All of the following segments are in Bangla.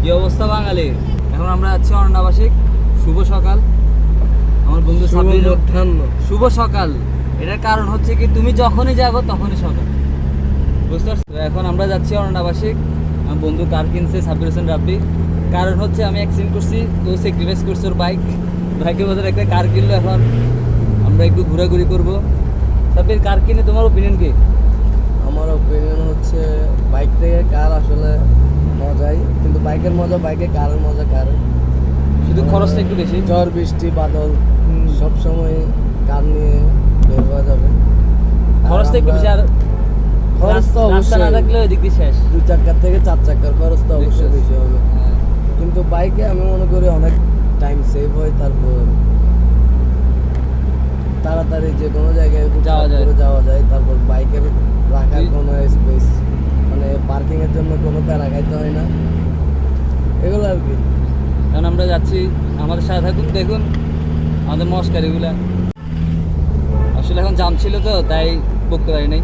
কি অবস্থা বাঙালি? এখন আমরা যাচ্ছি অরণ্যাবাসিক। শুভ সকাল আমার বন্ধু সাব্বির। শুভ সকাল, এটার কারণ হচ্ছে কি তুমি যখনই যাবো তখনই সকাল, বুঝতে পারছো? এখন আমরা যাচ্ছি অরণ্যাবাসিক। আমার বন্ধু কার কিনছে, সাব্বির হোসেন রাব্বি। কারণ হচ্ছে আমি অ্যাক্সিডেন্ট করছি, তো স্যাক্রিফাইস করছে ওর বাইকের বদলে একটা কার কিনলো। এখন আমরা একটু ঘোরাঘুরি করবো। সাব্বির, কার কিনে তোমার ওপিনিয়ন কি? আমার ওপিনিয়ন হচ্ছে বাইক থেকে কার আসলে মজাই, কিন্তু বাইকের মজা বাইকে, কারের মজা কারে। শুধু খরচটা একটু বেশি। ঝড় বৃষ্টি বাদল সব সময় কার নিয়ে বের হওয়া যাবে। খরচটা একটু বেশি, আর খরচ তো অবশ্যই না থাকলে ওই দিক দিয়ে শেষ। 2 চাকার থেকে 4 চাকার খরচ তো অবশ্যই বেশি হবে, কিন্তু বাইকে আমি মনে করি অনেক টাইম সেভ হয়। তারপর তাড়াতাড়ি যে কোনো জায়গায় যাওয়া যায়। তারপর বাইকের রাখার কোনো স্পেস, মানে পার্কিং এর জন্য কোনো প্যারা খাইতে হয় না, এগুলো আর কি। কারণ আমরা যাচ্ছি, আমাদের সাথে থাকুন, দেখুন আমাদের মস্কারিগুলা। আসলে এখন জাম ছিল তো তাই বকতে পারি নাই।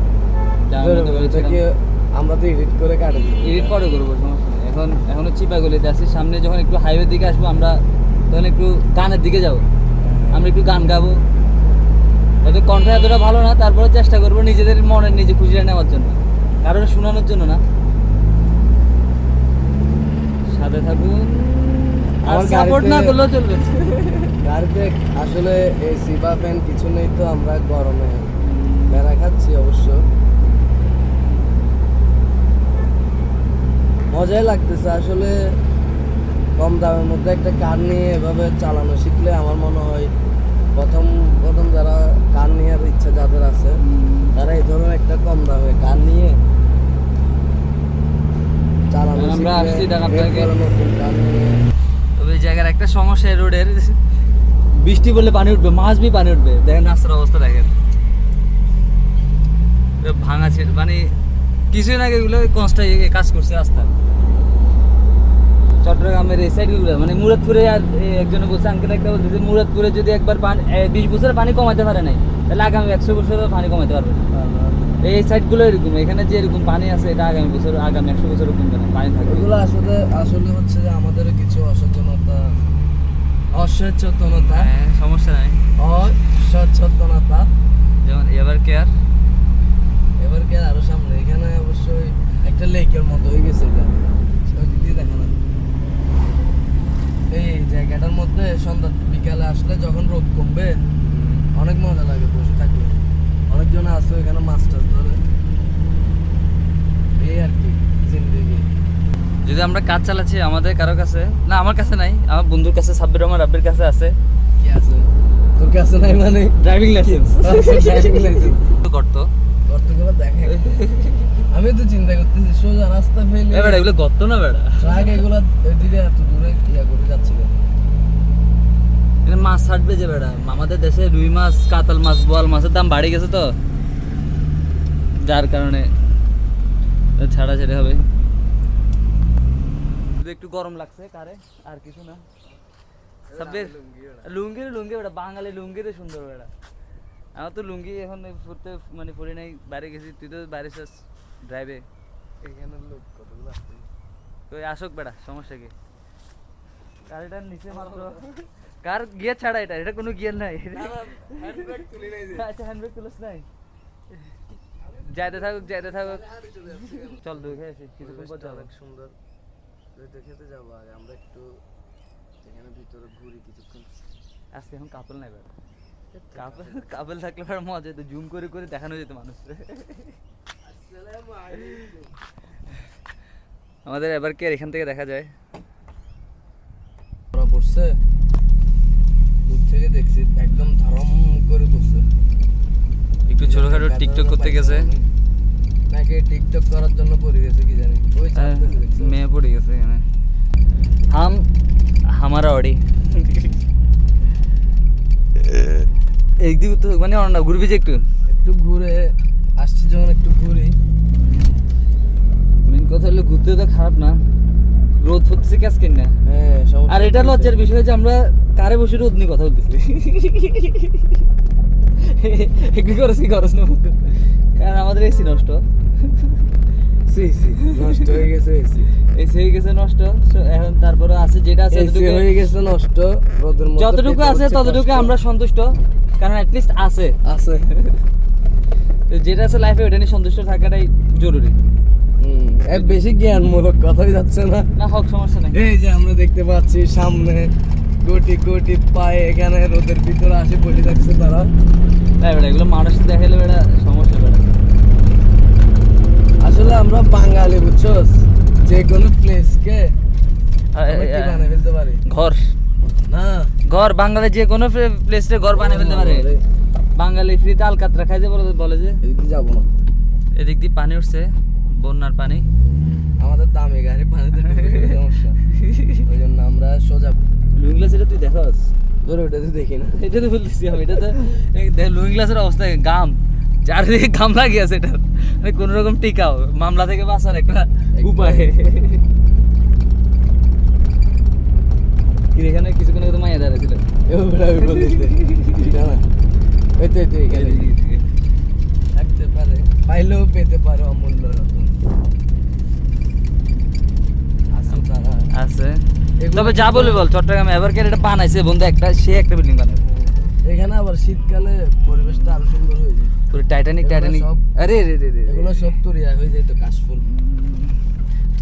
আমরা তো এডিট করে কাটি, এডিট পরে করবো, সমস্যা নেই। এখনো চিপাগলিতে আছি। সামনে যখন একটু হাইওয়ের দিকে আসবো আমরা, তখন একটু গানের দিকে যাবো। আমরা একটু গান গাবো, হয়তো কণ্ঠ এতটা ভালো না, তারপরে চেষ্টা করবো নিজেদের মনের নিজে খুশিটা নেওয়ার জন্য, কারণ শোনানোর জন্য না। সাথে থাকুন, আর সাপোর্ট না করলেও চলবে। গাড়িতে আসলে এসি বা ফ্যান কিছু নেই, তো আমরা গরমে বেড়া খাচ্ছি। অবশ্য মজাই লাগতেছে আসলে। কম দামের মধ্যে একটা কার নিয়ে এভাবে চালানো শিখলে আমার মনে হয় প্রথম যারা কার নেওয়ার ইচ্ছা যাদের আছে, তারা এই ধরনের একটা কম দামে কার নিয়ে চালানো আমরা আসছি ঢাকা থেকে। নতুন কার নিয়ে। তবে এই জায়গার একটা সমস্যা, রোডের বৃষ্টি বললে পানি উঠবে, মাছ বি পানি উঠবে। দেখেন রাস্তার অবস্থা, দেখেন ভাঙা ছিল, মানে কিছুই না, এগুলো কনস্ট্রাক্ট কাজ করছে রাস্তা। চট্টগ্রামের এই সাইডগুলো, মানে মুরাদপুরে, আর একজনে বলছে, আঙ্কেল একটা বলতেছে, মুরাদপুরে যদি একবার 20 বছরের পানি কমাতে পারে নাই, তাহলে আগামী 100 বছরের পানি কমাতে পারবে না। এই সাইডগুলো এরকম, এখানে যে এরকম পানি আছে, এটা আগামী 100 বছরও কমবে না, পানি থাকবে। এগুলো আসলে হচ্ছে যে আমাদের কিছু অসচেতনতা, হ্যাঁ, সমস্যা নাই। অসচেতনতা, যেমন এবার আরো সামনে এখানে অবশ্যই একটা লেকের মতো হয়ে গেছে। এটা দেখা না, এই জায়গাটার মধ্যে সন্ধ্যা বিকালে আসলে যখন রোদ কমবে অনেক মজা লাগে বসে থাকলে। অনেকজন আছে এখানে মাছ টাছ ধরে, এই আর কি জিন্দেগি। যদি আমরা কাজ চালাচ্ছি, আমাদের কারো কাছে না, আমার কাছে নাই, আমার বন্ধুর কাছে, সাব্বির রহমান রাব্বির কাছে আছে। কি আছে তোর কাছে? নাই মানে ড্রাইভিং লাইসেন্স। গর্তগুলো দেখে আমি তো চিন্তা করতেছি, সোজা রাস্তা ফেলে বেড়া, এগুলো গর্ত না বেড়া, ট্রাক এগুলো ওইদিকে এত দূরে ইয়া করে যাচ্ছিল। এখানে মাছ ছাড়বে যে বেড়া, আমাদের দেশে রুই মাছ, কাতল মাছ, বোয়াল মাছের দাম বাড়ে গেছে, তো যার কারণে ছাড়া ছেড়ে হবে। একটু গরম লাগছে কারে, আর কিছু না। সাব্বির, লুঙ্গি বেড়া, বাঙালি লুঙ্গিরে সুন্দর বেড়া। আমার তো লুঙ্গি এখন পরতে মানে পরি নাই, বাইরে গেছি। তুই তো বাইরে যাস ড্রাইভে, এখানে লোক কতগুলো আসছে। তো আসুক বেড়া, সমস্যা কি? গাড়িটার নিচে মাত্র কার গিয়ার ছাড়া, এটা কোনো গিয়ার নাই। আচ্ছা, হ্যান্ডব্রেক তুলিস নাই? যাইতে থাকুক। চল দেখে আসি, কিছুক্ষণ পর যাবো। অনেক সুন্দর, খেতে যাবো। আগে আমরা একটু এখানে ভিতরে ঘুরি কিছুক্ষণ। আজকে এখন কাপল নাই বেড়া, কাপল থাকলে বেড়া মজা যেত, জুম করে দেখানো যেত মানুষ। আমাদের এবার কে এখান থেকে দেখা যায়। ওরা পড়ছে দূর থেকে দেখছি, একদম ধরম করে পড়ছে। একটু ছোটখাটো টিকটক করতে গেছে নাকি, টিকটক করার জন্য পড়ে গেছে কি জানি। ওই মেয়ে পড়ে গেছে এখানে। হামারা অডি একদিকে তো মানে অন্য ঘুরবি যে একটু ঘুরে আসছি, যখন একটু ঘুরি। মেন কথা হলো ঘুরতে তো খারাপ না, রোদ পড়তেছে ক্যাশ কিন না। হ্যাঁ, আর এটা লজ্জার বিষয় যে আমরা কারে বসে রোদ নিয়ে কথা বলতেছি। একটু খরচ না, কারণ আমাদের এসি নষ্ট। নষ্ট হয়ে গেছে এসি। এসি হয়ে গেছে নষ্ট, এখন তারপরে আছে যেটা আছে এসি হয়ে গেছে নষ্ট, রোদের মধ্যে যতটুকু পেতে আছে হচ্ছে ততটুকু কষ্ট। আমরা সন্তুষ্ট, কারণ অ্যাটলিস্ট আছে। আছে। তো যেটা আছে লাইফে ওটা নিয়ে সন্তুষ্ট থাকাটাই জরুরি। এর বেশি জ্ঞানমূলক কথাই যাচ্ছে না। না হোক, সমস্যা নেই। এই যে আমরা দেখতে পাচ্ছি সামনে কোটি কোটি পায়ে এখানে রোদের ভিতরে আসে বসে থাকছে তারা। তাই বেটা, এগুলো মানুষ দেখাইলে বেটা সমস্যা বেটা। আসলে আমরা বাঙালি, বুঝছস, যে কোনো প্লেসকে কি বানিয়ে ফেলতে পারি। ঘর না, ঘর বাঙালি যে কোনো প্লেসে ঘর বানিয়ে ফেলতে পারে। বাঙালি ফ্রিতে আলকাতরা খাইতে বলে যে। এদিকে যাবো না, এদিক দিয়ে পানি উঠছে, বন্যার পানি। আমাদের দামি গাড়ি পানিতে ডুবে গেলে সমস্যা, ওই জন্য আমরা সোজা লুইং গ্লাস এটা তুই দেখাস, ধরে ওটা তো দেখি না। এটা তো বলতেছি আমি, এটা তো লুইং গ্লাসের অবস্থা গাম, চারিদিকে গাম লাগিয়ে আছে এটা, মানে কোন রকম টিকাও মামলা থেকে বাঁচার একটা উপায়। কি এখানে কিছুক্ষণ আগে তো মাইয়া দাঁড়াছিল। এবার আমি বলতেছি এটা না, এই তো এখানে থাকতে পারে, পাইলেও পেতে পারে অমূল্য রতন। আছে তারা, আছে। এগুলো তবে যা বলবি বল, চট্টগ্রামে এভারকেয়ার এটা বানাইছে বন্ধু, একটা সে একটা বিল্ডিং বানাইছে। এখানে আবার শীতকালে পরিবেশটা আরো সুন্দর হয়ে যায়। পুরো টাইটানিক এগুলো টাইটানিক সব- আরে রে রে রে এগুলো সব তৈরি হয়ে যায় তো কাশফুল।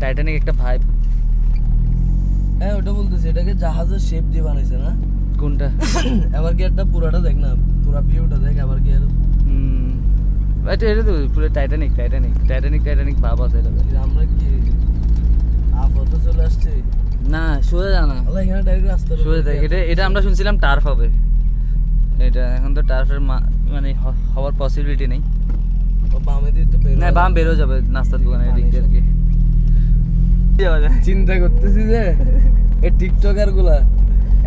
টাইটানিক একটা ভাইব। হ্যাঁ, ওটা বলতেছি, এটাকে জাহাজের শেপ দিয়ে বানাইছে না? কোনটা? এবার কি একটা পুরাটা দেখ না, পুরা ভিউটা দেখ। আবার কি আর এটা এটা তো পুরো টাইটানিক টাইটানিক টাইটানিক টাইটানিক ভাব আছে এটা। আমরা কি আপাতত চলে আসছে? না সোজা জানা, আল্লাহ, এখানে ডাইরেক্ট রাস্তা সোজা দেখ। এটা আমরা শুনছিলাম টার্ফ হবে, এটা এখন তো টার্ফের মানে হওয়ার পসিবিলিটি নেই। বামে দিয়ে তো বের না বাম বেরো যাবে নাস্তার দোকানে এদিক দিয়ে আর কি। চিন্তা করতেছি যে এই টিকটকার গুলা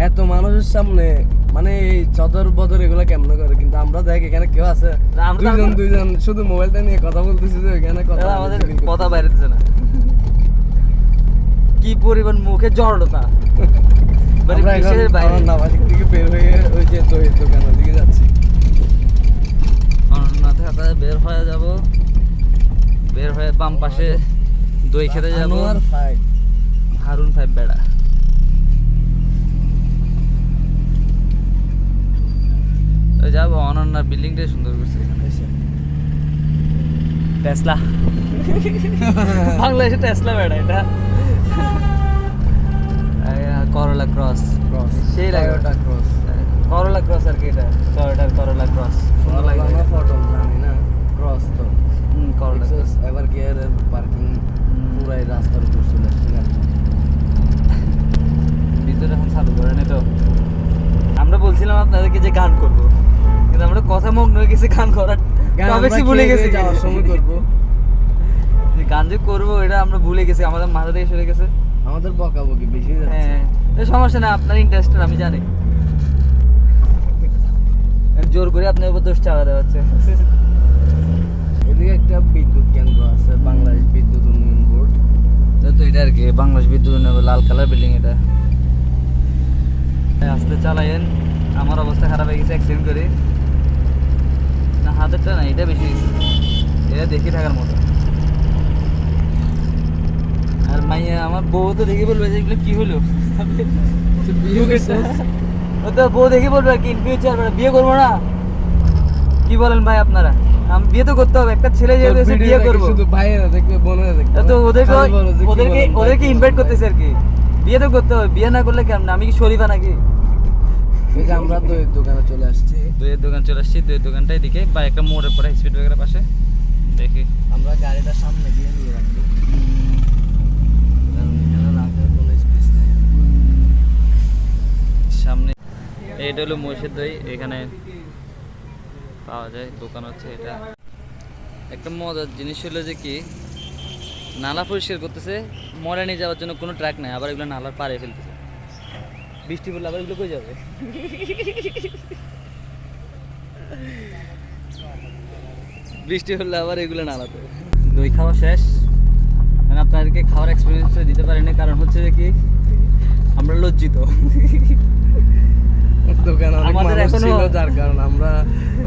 এত মানুষের সামনে মানে এই চদর বদর এগুলা কেমন করে, কিন্তু আমরা দেখ এখানে কেউ আছে আমরা দুইজন শুধু মোবাইলটা নিয়ে কথা বলতেছি যে এখানে কথা আমাদের বলতেছি। কথা বাইরেছে না, কি পরিমাণ মুখে জড়তা। মানে আমরা এখন বিশ্বের বাইরে আমার নাবাসিক থেকে বের হয়ে ওই যে দইয়ের দোকানের দিকে যাচ্ছি। অননাথ হাতে বের হয়ে যাব, বের হয়ে বাম পাশে দই খেতে যাব। আনোয়ার ফাইভ হারুন 5 বেড়া। ওই যাবো, অনন্যা বিল্ডিংটাই সুন্দর করছে টেসলা। বাংলাদেশে টেসলা বেড়া এটা। করলা ক্রস সেই লাগে ওটা, ক্রস করলা ক্রস আর কি, এটা টয়োটার করলা ক্রস সুন্দর লাগে। ফটো জানি না, ক্রস তো করলা ক্রস এবার কি এর পার্কিং পুরাই রাস্তার উপর চলে আসছে গাড়ি। ভিতরে এখন চালু করে নি তো। আমরা বলছিলাম আপনাদেরকে যে গান করব, কিন্তু আমরা কথা মগ্ন হয়ে গেছি গান করার টপিকই ভুলে গেছি। যাওয়ার সময় করবো, গান যে করবো এটা আমরা ভুলে গেছি, আমাদের মাথা থেকে সরে গেছে। আমাদের বকাবকি বেশি যাচ্ছে। হ্যাঁ, সমস্যা না, আপনার ইন্টারেস্টেড আমি জানি। জোর করে আপনার উপর দোষ চাপা দেওয়া হচ্ছে। এদিকে একটা বিদ্যুৎ কেন্দ্র আছে, বাংলাদেশ বিদ্যুৎ উন্নয়ন বোর্ড। তো এটা আর কি বাংলাদেশ বিদ্যুৎ উন্নয়ন বোর্ড, লাল কালার বিল্ডিং এটা। আস্তে চালাইন, আমার অবস্থা খারাপ হয়ে গেছে অ্যাক্সিডেন্ট করে। না হাতেরটা না, এটা বেশি গেছে, এটা দেখে থাকার মতো। আর মাইয়া আমার বউ তো দেখে বলবে যে এগুলো কি হলো। ও তো বউ দেখে বলবে আর কি, ইন ফিউচার বিয়ে করবো না। কি বলেন ভাই আপনারা? আমি বিয়ে তো করতে হবে, একটা ছেলে যেহেতু এসে বিয়ে করবো। শুধু ভাইয়েরা দেখবে, বোনেরা দেখবে। তো ওদেরকে খালি বলো যে কি ওদেরকে বলেন ভাই? ওদেরকে ইনভাইট করতেছে আর কি, বিয়ে তো করতে হবে। বিয়ে না করলে কেমন? আমি কি শরীফা নাকি? এই যে আমরা দইয়ের দোকানে চলে আসছি। দইয়ের দোকান চলে আসছি, দইয়ের দোকানটা এদিকে বা একটা মোড়ের পরে স্পিড ব্রেকারের পাশে। দেখি আমরা গাড়িটা সামনে দিয়ে নিয়ে রাখবো, কারণ এখানে রাখার কোনো স্পেস নেই। সামনে এইটা হলো মহিষের দই, এখানে পাওয়া যায়, দোকান হচ্ছে এটা। একটা মজার জিনিস হলো যে কি, নালা পরিষ্কার করতেছে, মরে নিয়ে যাওয়ার জন্য কোনো ট্রাক নাই, আবার এগুলো নালার পাড়ে ফেলতেছে। বৃষ্টি পড়লে আবার এগুলো কই যাবে? বৃষ্টি হলে আবার এগুলো নালাতে। দই খাওয়া শেষ, আমি আপনাদেরকে খাওয়ার এক্সপিরিয়েন্সটা দিতে পারিনি, কারণ হচ্ছে যে কি আমরা লজ্জিত। দোকানে অনেক আমাদের মানুষ এখনো- ছিল, যার কারণে আমরা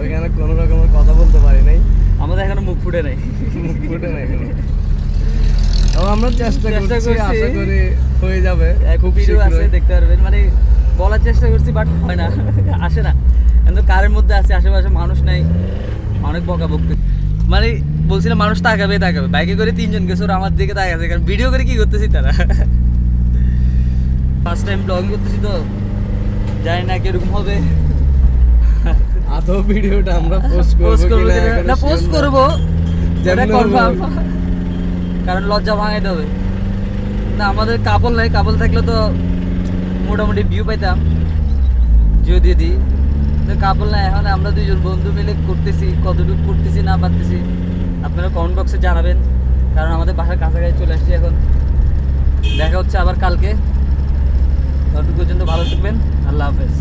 ওইখানে কোনো রকমের কথা বলতে পারি নাই। আমাদের এখনো মুখ ফুটে নাই। মুখ ফুটে নাই এখনো। এবং আমরা চেষ্টা করছি, আশা করি হয়ে যাবে খুব ভিডিও আছে, শীঘ্রই। দেখতে পারবেন। মানে বলার চেষ্টা করছি বাট হয় না, আসে না। কিন্তু কারের মধ্যে আছে, আশেপাশে মানুষ নাই, অনেক বকা বকতে। মানে বলছিলাম মানুষ তাকাবে তাকাবে, বাইকে করে 3 জন গেছে, ওরা আমার দিকে তাকাছে, কারণ ভিডিও করে কি করতেছি তারা। ফার্স্ট টাইম ব্লগিং করতেছি তো জানি না কিরকম হবে। আদৌ ভিডিওটা আমরা পোস্ট পোস্ট করব করবো কিনা কিনা? এখনো না, sure পোস্ট না। করবো, যেমন এটা কনফার্ম, কারণ লজ্জা ভাঙাইতে হবে না। আমাদের কাপল নাই, কাপল থাকলে তো মোটামুটি ভিউ পাইতাম, জিও দিয়ে দিই। তো কাপল নাই, এখন আমরা 2 জন বন্ধু মিলে করতেছি, কতটুকু করতেছি না পারতেছি আপনারা কমেন্ট বক্সে জানাবেন, কারণ আমাদের বাসার কাছাকাছি চলে আসছি এখন। দেখা হচ্ছে আবার কালকে, ততটুকু পর্যন্ত ভালো থাকবেন, আল্লাহ হাফেজ।